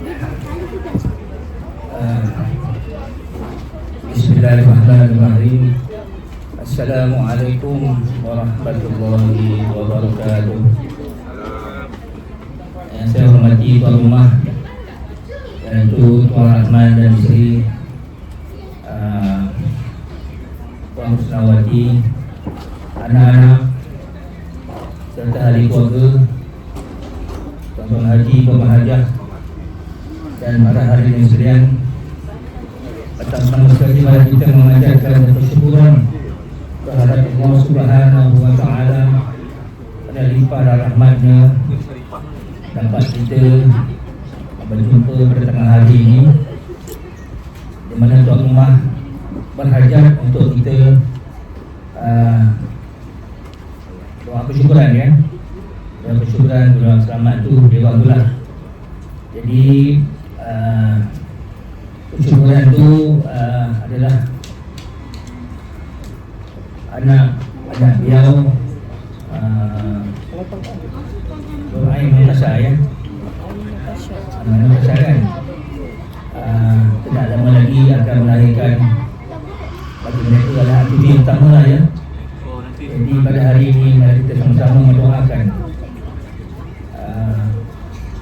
Bismillahirrahmanirrahim. Assalamualaikum warahmatullahi wabarakatuh. Yang saya hormati tuan rumah dan itu Tuan Rahman dan isteri, Tuan Husnawati, anak-anak serta ahli keluarga, Tuan Haji, Tuan Hajah dan para hadirin sekalian. Pertama sekali mari kita mengajarkan kesyukuran terhadap Allah Subhanahu wa taala pada limpah rahmat-Nya dapat kita berjumpa pada tengah hari ini, di mana tuan rumah berhajat untuk kita doa kesyukuran, ya. Doa kesyukuran, doa selamat tu dia bagulah. Jadi kesyukuran itu adalah anak beliau Ain Natasha, ya. Natasha kan tidak lama lagi akan melahirkan, bagi mereka adalah aktiviti utama lah, ya. Jadi pada hari ini mari kita sama-sama mendoakan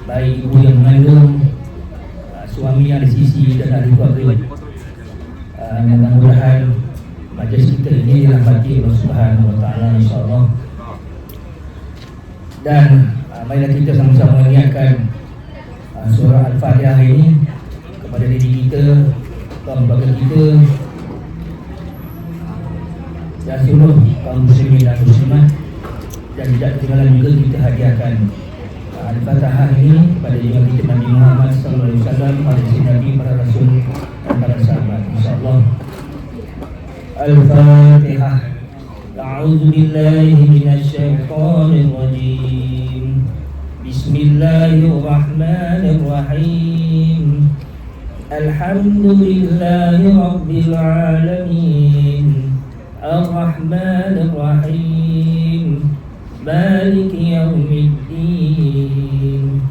baik ibu yang mengandung, suami yang di sisi dan ahli keluarga. Mudah-mudahan majlis kita ini dirahmati Allah Subhanahu wa taala, insya-Allah. Dan marilah kita sama-sama mengingatkan surah Al-Fatihah ini kepada diri kita, keluarga kita dan seluruh kaum muslimin dan muslimat, dan tidak ketinggalan juga kita hadiahkan Al-Fatihah ini kepada junjungan kita Nabi Muhammad sallallahu alaihi wasallam, para nabi, para rasul dan para sahabat, insyaallah. Al-Fatihah. A'udzu billahi minasy syaithanir rajim. Bismillahirrahmanirrahim. Alhamdulillahi rabbil alamin. Ar-Rahmanir Rahim. Maliki yaumiddin.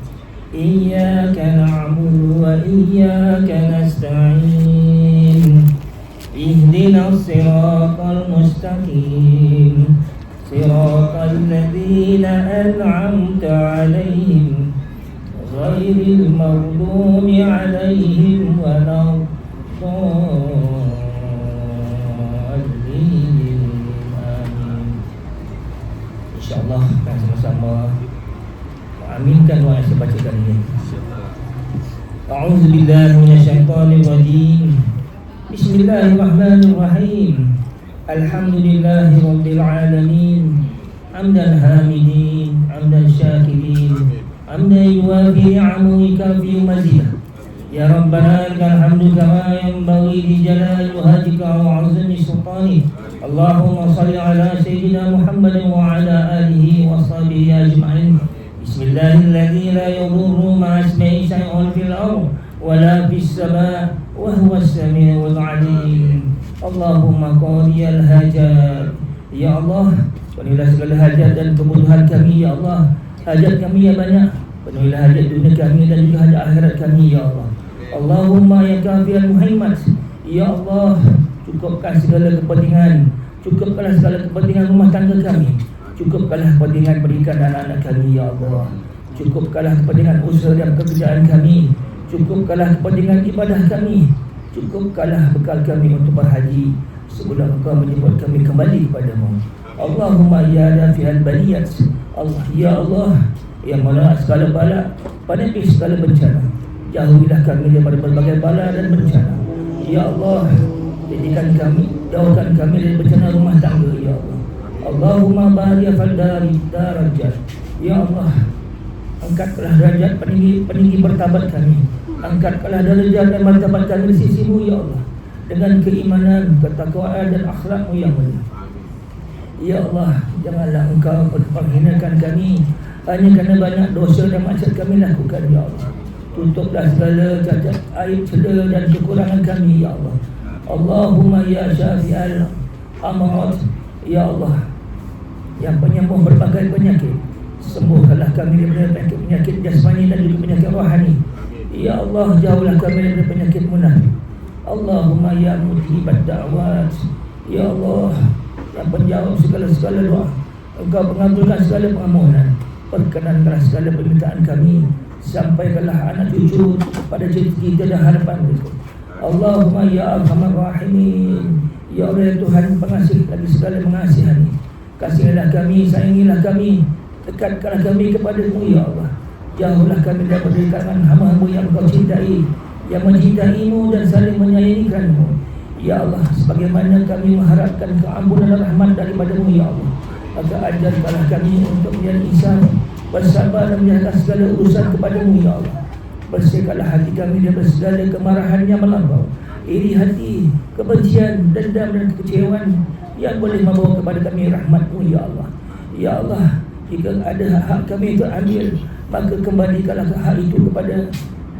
Iyyaka na'budu wa iyyaka nasta'in. Ihdinas siratal mustaqim. Siratal ladzina an'amta 'alaihim ghairil maghdubi 'alaihim waladdallin. InsyaAllah kita sama-sama mengaminkan doa yang saya bacakan ini. A'udzubillahi minasyaitonirrajim. Bismillahirrahmanirrahim. Alhamdulillahi rabbil alamin. Hamdan hamidin, hamdan syakirin, hamdan yuwafi ni'amahu wa yukafi mazidah. Ya Rabbana lakal hamdu kama yanbaghi li jalali wajhika wa 'azimi sultanik. Allahumma salli ala sayyidina Muhammadin wa ala alihi wa sahbihi ajma'in. Bismillahilladzi la yadurru ma'a ismihi shay'un fil ardh wa la fis sama' wa huwa as-sami'ul 'alim. Allahumma qadiyal hajat. Ya Allah, penuhilah segala hajat dan kebutuhan kami, ya Allah. Hajat kami yang banyak, penuhilah hajat dunia kami dan juga hajat akhirat kami, ya Allah. Allahumma ya kafiyal muhimmat. Ya Allah, cukupkan segala kepentingan, cukupkanlah segala kepentingan rumah tangga kami, cukupkanlah kepentingan pendidikan anak-anak kami, ya Allah. Cukupkanlah kepentingan usaha dan pekerjaan kami, cukupkanlah kepentingan ibadah kami, cukupkanlah bekal kami untuk berhaji sebelum Engkau menjemput kami kembali kepadamu. Allahumma ya dafi'al baliyat. Allah, ya Allah yang menolak segala bala, penepis segala bencana, jauhilah kami daripada berbagai bala dan bencana. Ya Allah, jadikan kami, jauhkan kami dari bencana rumah tangga, ya Allah. Allahumma barik fil darajat. Ya Allah, angkatlah derajat peninggi martabat kami, angkatlah derajat dan martabat kami di sisi-Mu, ya Allah, dengan keimanan, ketakwaan dan akhlak-Mu yang mulia. Ya Allah, janganlah Engkau perhinakan kami hanya kerana banyak dosa dan maksiat kami lakukan, ya Allah. Tutuplah segala cacat, aib, celah dan kekurangan kami, ya Allah. Allahumma ya syafi'al amrat. Ya Allah, yang penyembuh berbagai penyakit, sembuhkanlah kami daripada penyakit jasmani dan juga penyakit rohani. Ya Allah, jauhlah kami dari penyakit munafik. Allahumma ya mujibat da'wat, ya Allah yang penjawab segala-segala doa, Engkau mengabulkan segala permohonan, perkenankanlah segala permintaan kami, sampaikanlah anak cucu pada cita-cita dan harapan mereka. Allahumma ya arhamar rahimin, ya Allah ya Tuhan pengasih lagi segala mengasihani, kasihilah kami, sayangilah kami, dekatkanlah kami kepada-Mu ya Allah. Jauhlah kami daripada kalangan hamba-Mu yang Engkau cintai, yang mencintai-Mu dan saling menyayangikan-Mu. Ya Allah, sebagaimana kami mengharapkan keampunan dan rahmat daripada-Mu ya Allah, maka ajarkanlah kami untuk menjadi insan bersabar dan menjaga segala urusan kepada-Mu ya Allah. Bersihkanlah hati kami daripada segala kemarahan yang melampau, iri hati, kebencian, dendam dan kekecewaan yang boleh membawa kepada kami rahmat-Mu ya Allah. Ya Allah, jika ada hak kami terambil, maka kembalikanlah hak itu kepada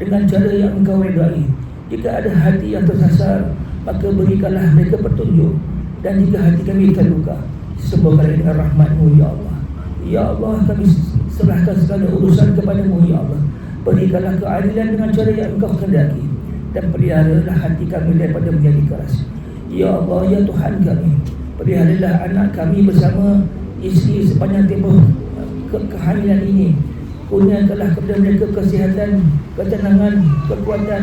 dengan cara yang Engkau redai. Jika ada hati yang tersasar, maka berikanlah mereka petunjuk. Dan jika hati kami terluka, sembuhkanlah dengan rahmat-Mu ya Allah. Ya Allah, kami serahkan segala urusan kepada-Mu ya Allah. Berikanlah keadilan dengan cara yang Engkau kehendaki, dan peliharalah hati kami daripada menjadi keras. Ya Allah, ya Tuhan kami, peliharalah anak kami bersama isteri sepanjang tempoh kehamilan ini. Kurniakanlah kepada mereka kesihatan, ketenangan, kekuatan,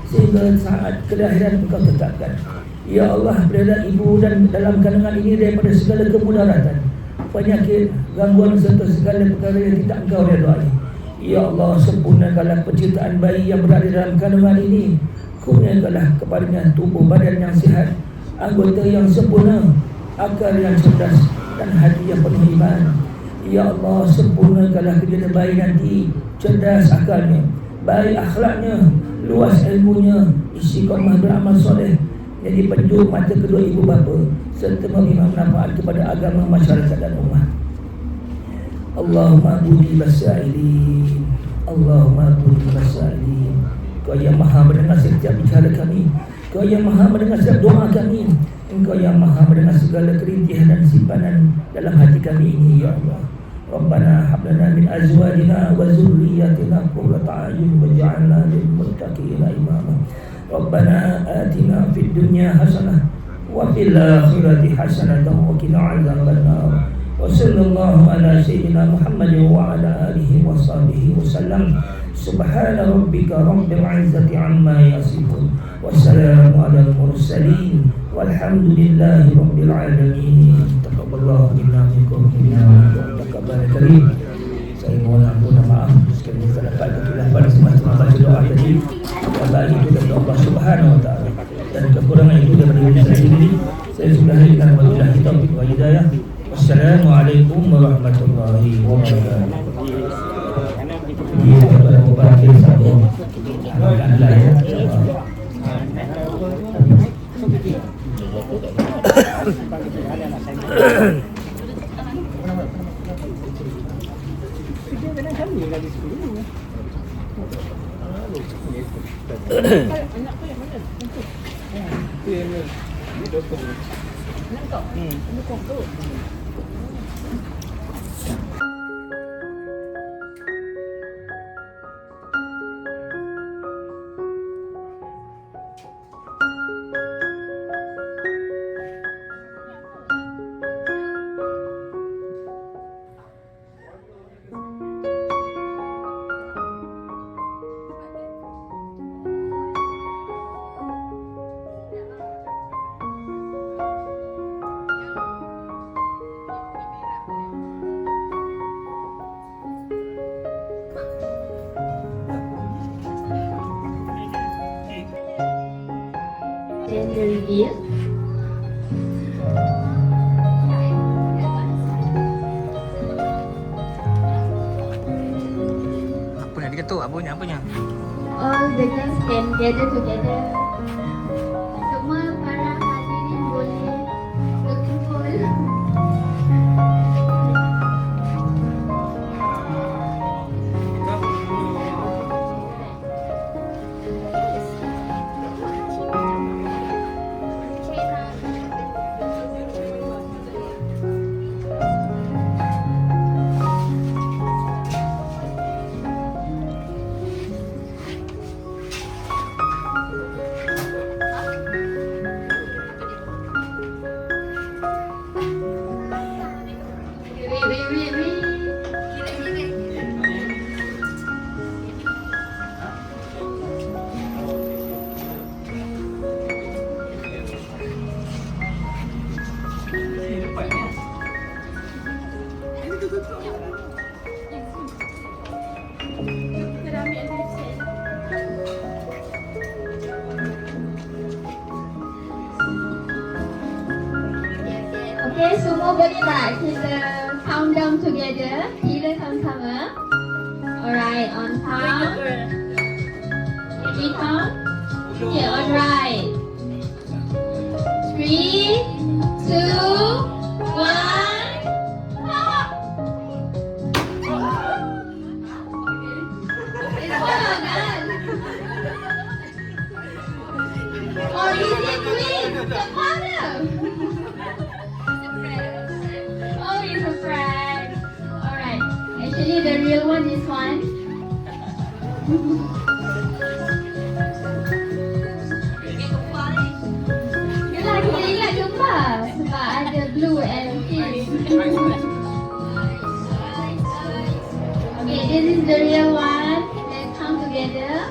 sehingga saat kelahiran Engkau tetapkan. Ya Allah, pelihara ibu dan dalam kandungan ini daripada segala kemudaratan, penyakit, gangguan serta segala perkara yang tidak Engkau redai. Ya Allah, sempurnakanlah penciptaan bayi yang berada dalam kandungan ini. Kurniakanlah kepadanya tubuh badan yang sihat, anggota yang sempurna, akal yang cerdas, dan hati yang penuh iman. Ya Allah, sempurnakanlah kerja bayi nanti, cerdas akalnya, baik akhlaknya, luas ilmunya, istiqamah beramal soleh, jadi penjuru mata kedua ibu bapa, serta memberi manfaat kepada agama, masyarakat dan umat. Allahumma budi basailin, Allahumma budi basailin. Kau yang maha mendengar setiap bicara kami, Kau yang maha mendengar setiap doa kami, Engkau yang maha mendengar segala kerintihan dan simpanan dalam hati kami ini ya Allah. Rabbana hab lana min azwajina wa zurriyyatina qurrata a'yun waj'alna lil muttaqina imama. Rabbana atina fid dunya hasanah wa fil akhirati hasanah wa qina adzabannar. Wa sallallahu ala sayyidina Muhammadin wa ala alihi wa sahbihi wasallam. Subhana rabbika rabbil izzati amma yasifun, wa salamun alal mursalin, walhamdulillahi rabbil alamin. Taqabbalallahu minna minkum innahu taqabbalul karim. Saya mohon ampun dan maaf sekali terdapat kekeliruan semasa membaca doa tadi. Kebaikan itu dari Allah Subhanahu wa taala, dan kekurangan itu daripada diri saya sendiri. Saya sudahi dengan wabillahi taufiq wa hidayah. Wassalamualaikum warahmatullahi wabarakatuh. Ini kepada mubakir satu alhamdulillah ya. Gender reveal. Apa yang dikata? Apanya? All the girls can gather together. Semua para hadirin boleh berkumpul. semua boleh tak kita count down together? Kira sama-sama. Alright, on count. We count. Okay, alright. 3, 2, 1. Or is it twins? The father? Oh, it's a prank. Alright. Actually, the real one is one. Yelah, kita ingat gembar. Sebab ada blue and pink. Okay, this is the real one. Let's count together.